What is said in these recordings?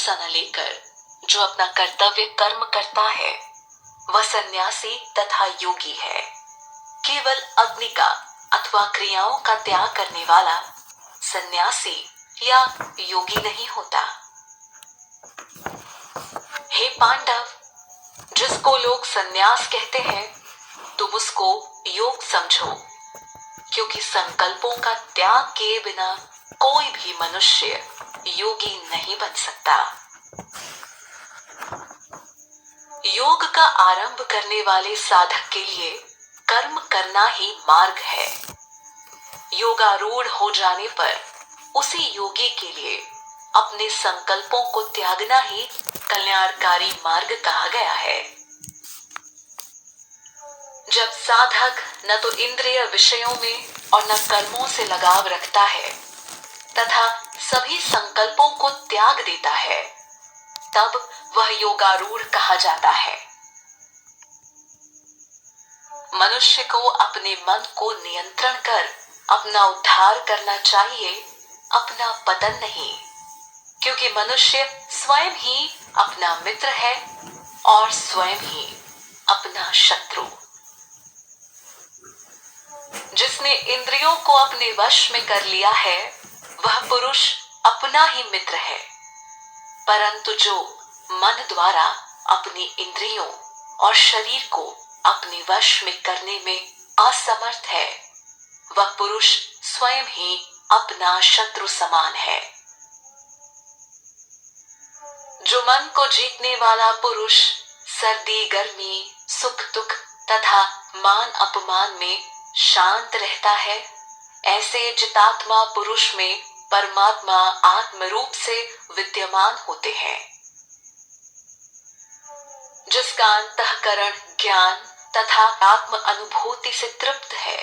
लालसा न लेकर जो अपना कर्तव्य कर्म करता है वह सन्यासी तथा योगी है। केवल अग्नि का अथवा क्रियाओं का त्याग करने वाला सन्यासी या योगी नहीं होता। हे पांडव, जिसको लोग सन्यास कहते हैं तुम उसको योग समझो, क्योंकि संकल्पों का त्याग किए बिना कोई भी मनुष्य योगी नहीं बन सकता। योग का आरंभ करने वाले साधक के लिए कर्म करना ही मार्ग है। योगारूढ़ हो जाने पर उसी योगी के लिए अपने संकल्पों को त्यागना ही कल्याणकारी मार्ग कहा गया है। जब साधक न तो इंद्रिय विषयों में और न कर्मों से लगाव रखता है तथा सभी संकल्पों को त्याग देता है, तब वह योगारूढ़ कहा जाता है। मनुष्य को अपने मन को नियंत्रण कर अपना उद्धार करना चाहिए, अपना पतन नहीं, क्योंकि मनुष्य स्वयं ही अपना मित्र है और स्वयं ही अपना शत्रु। जिसने इंद्रियों को अपने वश में कर लिया है वह पुरुष अपना ही मित्र है, परंतु जो मन द्वारा अपनी इंद्रियों और शरीर को अपने वश में करने में असमर्थ है वह पुरुष स्वयं ही अपना शत्रु समान है। जो मन को जीतने वाला पुरुष सर्दी गर्मी सुख दुख तथा मान अपमान में शांत रहता है, ऐसे जितात्मा पुरुष में परमात्मा आत्म रूप से विद्यमान होते हैं। जिसका अंतःकरण ज्ञान तथा आत्म अनुभूति से तृप्त है,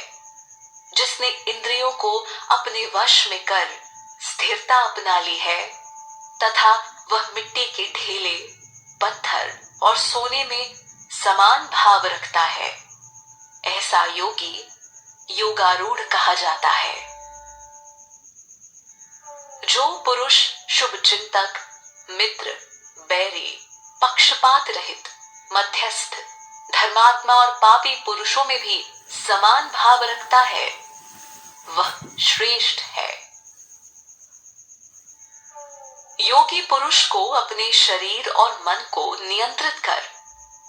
जिसने इंद्रियों को अपने वश में कर स्थिरता अपना ली है तथा वह मिट्टी के ढेले पत्थर और सोने में समान भाव रखता है, ऐसा योगी योगारूढ़ कहा जाता है। जो पुरुष शुभ चिंतक मित्र बैरी पक्षपात रहित मध्यस्थ धर्मात्मा और पापी पुरुषों में भी समान भाव रखता है वह श्रेष्ठ है। योगी पुरुष को अपने शरीर और मन को नियंत्रित कर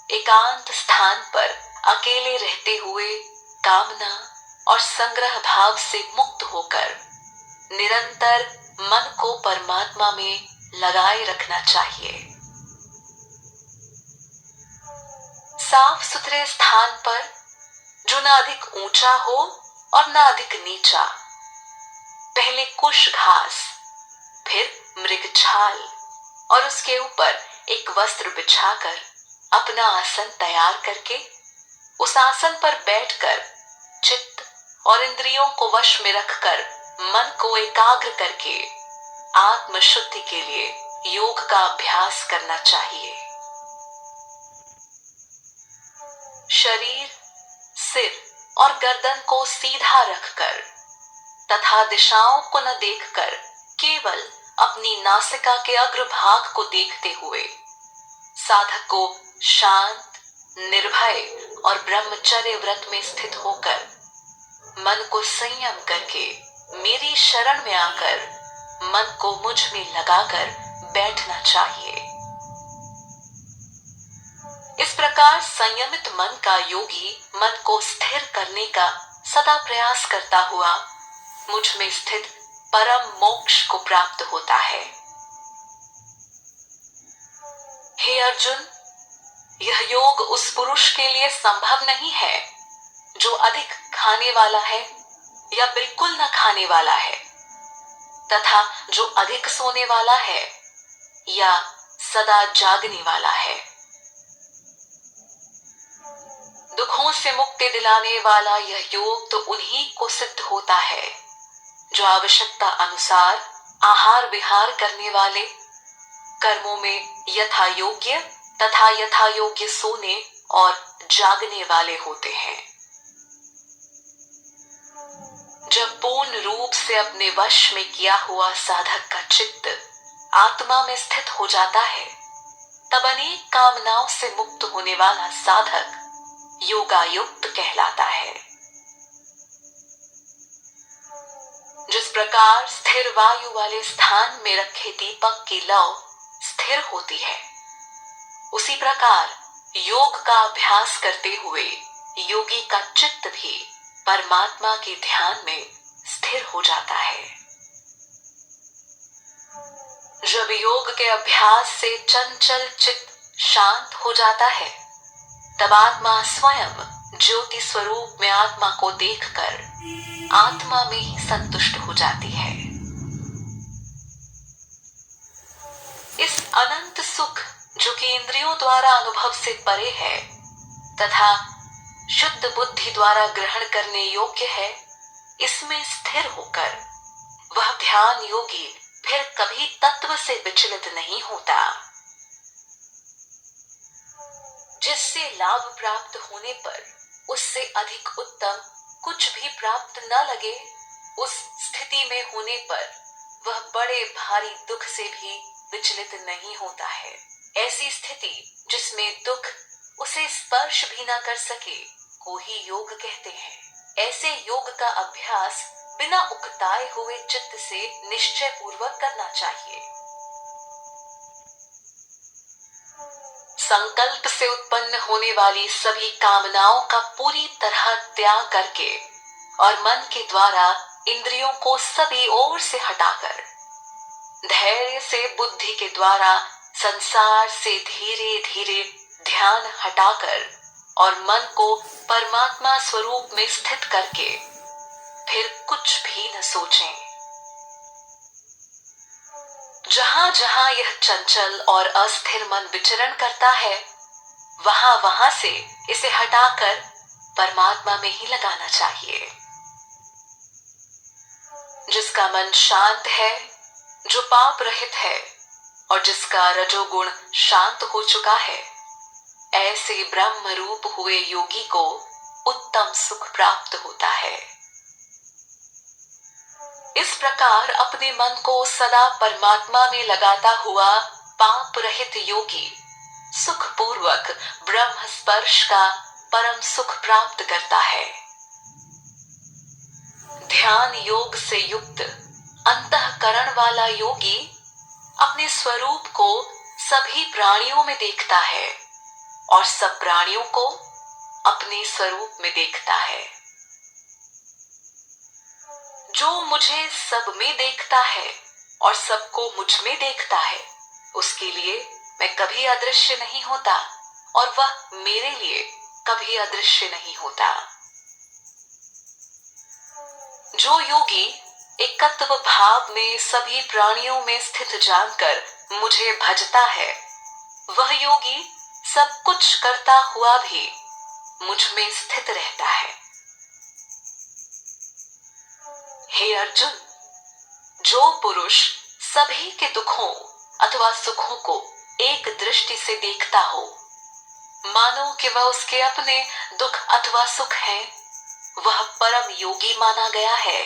एकांत स्थान पर अकेले रहते हुए कामना और संग्रह भाव से मुक्त होकर निरंतर मन को परमात्मा में लगाए रखना चाहिए। साफ सुथरे स्थान पर जो न अधिक ऊंचा हो और न अधिक नीचा, पहले कुश घास फिर मृग छाल और उसके ऊपर एक वस्त्र बिछाकर अपना आसन तैयार करके उस आसन पर बैठकर चित्त और इंद्रियों को वश में रखकर मन को एकाग्र करके आत्म शुद्धि के लिए योग का अभ्यास करना चाहिए। शरीर सिर और गर्दन को सीधा रखकर तथा दिशाओं को न देखकर केवल अपनी नासिका के अग्रभाग को देखते हुए साधक को शांत निर्भय और ब्रह्मचर्य व्रत में स्थित होकर मन को संयम करके मेरी शरण में आकर मन को मुझ में लगाकर बैठना चाहिए। इस प्रकार संयमित मन का योगी मन को स्थिर करने का सदा प्रयास करता हुआ मुझ में स्थित परम मोक्ष को प्राप्त होता है। हे अर्जुन, यह योग उस पुरुष के लिए संभव नहीं है जो अधिक खाने वाला है या बिल्कुल न खाने वाला है तथा जो अधिक सोने वाला है या सदा जागने वाला है। दुखों से मुक्ति दिलाने वाला यह योग तो उन्हीं को सिद्ध होता है जो आवश्यकता अनुसार आहार विहार करने वाले, कर्मों में यथा योग्य तथा यथा योग्य सोने और जागने वाले होते हैं। जब पूर्ण रूप से अपने वश में किया हुआ साधक का चित्त आत्मा में स्थित हो जाता है, तब अनेक कामनाओं से मुक्त होने वाला साधक योगायुक्त कहलाता है। जिस प्रकार स्थिर वायु वाले स्थान में रखे दीपक की लौ स्थिर होती है, उसी प्रकार योग का अभ्यास करते हुए योगी का चित्त भी परमात्मा के ध्यान में स्थिर हो जाता है। जब योग के अभ्यास से चंचल चित्त शांत हो जाता है, तब आत्मा स्वयं ज्योति स्वरूप में आत्मा को देखकर आत्मा में ही संतुष्ट हो जाती है। इस अनंत सुख जो कि इंद्रियों द्वारा अनुभव से परे है तथा शुद्ध बुद्धि द्वारा ग्रहण करने योग्य है, इसमें स्थिर होकर वह ध्यान योगी फिर कभी तत्व से विचलित नहीं होता। जिससे लाभ प्राप्त होने पर उससे अधिक उत्तम कुछ भी प्राप्त न लगे, उस स्थिति में होने पर वह बड़े भारी दुख से भी विचलित नहीं होता है। ऐसी स्थिति जिसमें दुख उसे स्पर्श भी न कर सके को ही योग कहते हैं। ऐसे योग का अभ्यास बिना उकताए हुए चित्त से निश्चय पूर्वक करना चाहिए। संकल्प से उत्पन्न होने वाली सभी कामनाओं का पूरी तरह त्याग करके और मन के द्वारा इंद्रियों को सभी ओर से हटाकर धैर्य से बुद्धि के द्वारा संसार से धीरे धीरे ध्यान हटाकर और मन को परमात्मा स्वरूप में स्थित करके फिर कुछ भी न सोचें। जहां जहां यह चंचल और अस्थिर मन विचरण करता है, वहां वहां से इसे हटाकर परमात्मा में ही लगाना चाहिए। जिसका मन शांत है, जो पाप रहित है और जिसका रजोगुण शांत हो चुका है, ऐसे ब्रह्म रूप हुए योगी को उत्तम सुख प्राप्त होता है। इस प्रकार अपने मन को सदा परमात्मा में लगाता हुआ पाप रहित योगी सुख पूर्वक ब्रह्म स्पर्श का परम सुख प्राप्त करता है। ध्यान योग से युक्त अंतःकरण वाला योगी अपने स्वरूप को सभी प्राणियों में देखता है और सब प्राणियों को अपने स्वरूप में देखता है। जो मुझे सब में देखता है और सबको मुझ में देखता है, उसके लिए मैं कभी अदृश्य नहीं होता और वह मेरे लिए कभी अदृश्य नहीं होता। जो योगी एकत्व भाव में सभी प्राणियों में स्थित जानकर मुझे भजता है, वह योगी सब कुछ करता हुआ भी मुझ में स्थित रहता है। हे अर्जुन, जो पुरुष सभी के दुखों अथवा सुखों को एक दृष्टि से देखता हो, मानो कि वह उसके अपने दुख अथवा सुख हैं, वह परम योगी माना गया है।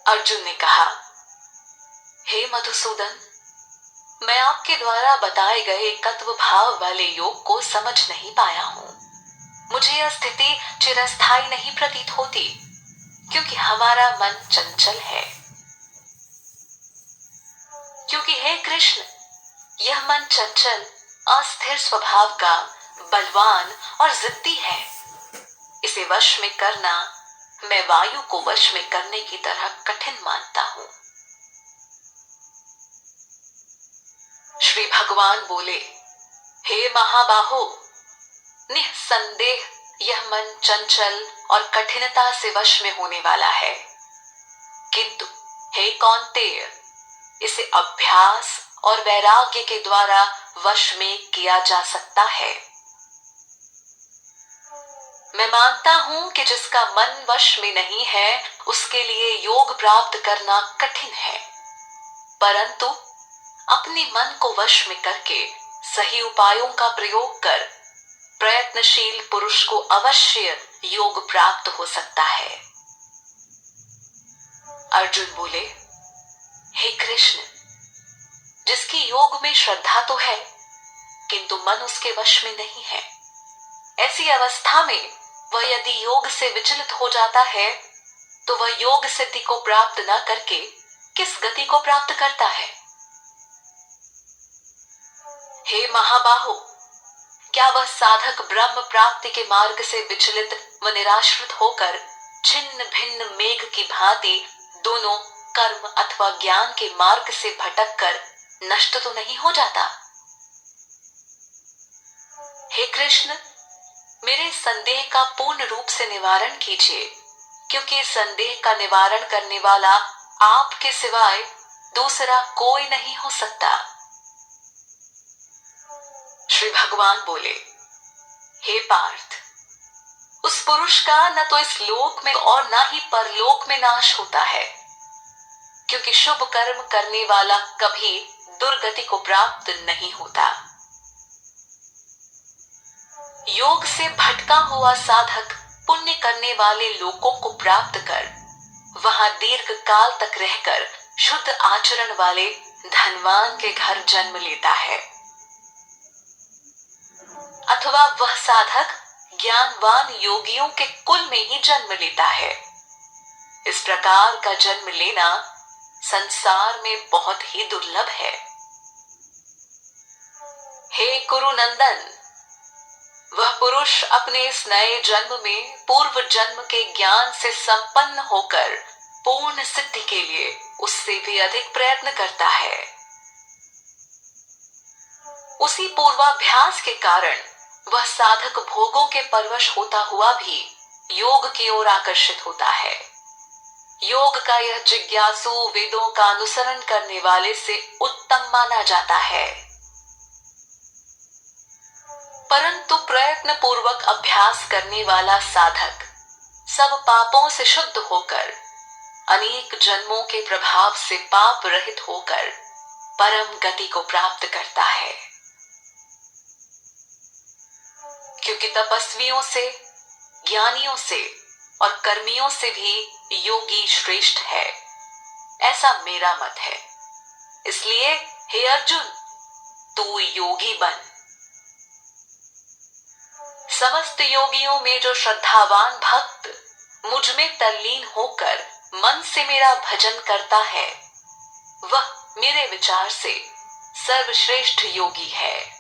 अर्जुन ने कहा, हे मधुसूदन, मैं आपके द्वारा बताए गए एकत्व भाव वाले योग को समझ नहीं पाया हूं। मुझे यह स्थिति चिरस्थायी नहीं प्रतीत होती, क्योंकि हमारा मन चंचल है। क्योंकि हे कृष्ण, यह मन चंचल अस्थिर स्वभाव का बलवान और जिद्दी है। इसे वश में करना मैं वायु को वश में करने की तरह कठिन मानता हूं। श्री भगवान बोले, हे महाबाहो, निःसंदेह यह मन चंचल और कठिनता से वश में होने वाला है, किंतु हे कौन्तेय, इसे अभ्यास और वैराग्य के द्वारा वश में किया जा सकता है। मैं मानता हूं कि जिसका मन वश में नहीं है, उसके लिए योग प्राप्त करना कठिन है, परंतु अपने मन को वश में करके सही उपायों का प्रयोग कर प्रयत्नशील पुरुष को अवश्य योग प्राप्त हो सकता है। अर्जुन बोले, हे कृष्ण, जिसकी योग में श्रद्धा तो है किंतु मन उसके वश में नहीं है, ऐसी अवस्था में वह यदि योग से विचलित हो जाता है तो वह योग सिद्धि को प्राप्त न करके किस गति को प्राप्त करता है? हे महाबाहो, क्या वह साधक ब्रह्म प्राप्ति के मार्ग से विचलित व निराश्रित होकर छिन्न भिन्न मेघ की भांति दोनों कर्म अथवा ज्ञान के मार्ग से भटक कर नष्ट तो नहीं हो जाता? हे कृष्ण, मेरे संदेह का पूर्ण रूप से निवारण कीजिए, क्योंकि संदेह का निवारण करने वाला आपके सिवाय दूसरा कोई नहीं हो सकता। श्री भगवान बोले, हे पार्थ, उस पुरुष का न तो इस लोक में और न ही परलोक में नाश होता है, क्योंकि शुभ कर्म करने वाला कभी दुर्गति को प्राप्त नहीं होता। योग से भटका हुआ साधक पुण्य करने वाले लोकों को प्राप्त कर वहां दीर्घ काल तक रहकर शुद्ध आचरण वाले धनवान के घर जन्म लेता है, अथवा वह साधक ज्ञानवान योगियों के कुल में ही जन्म लेता है। इस प्रकार का जन्म लेना संसार में बहुत ही दुर्लभ है। हे कुरुनंदन, वह पुरुष अपने इस नए जन्म में पूर्व जन्म के ज्ञान से संपन्न होकर पूर्ण सिद्धि के लिए उससे भी अधिक प्रयत्न करता है। उसी पूर्वाभ्यास के कारण वह साधक भोगों के परवश होता हुआ भी योग की ओर आकर्षित होता है। योग का यह जिज्ञासु वेदों का अनुसरण करने वाले से उत्तम माना जाता है, परंतु प्रयत्न पूर्वक अभ्यास करने वाला साधक सब पापों से शुद्ध होकर अनेक जन्मों के प्रभाव से पाप रहित होकर परम गति को प्राप्त करता है, क्योंकि तपस्वियों से, ज्ञानियों से और कर्मियों से भी योगी श्रेष्ठ है, ऐसा मेरा मत है। इसलिए हे अर्जुन, तू योगी बन। समस्त योगियों में जो श्रद्धावान भक्त मुझ में तल्लीन होकर मन से मेरा भजन करता है, वह मेरे विचार से सर्वश्रेष्ठ योगी है।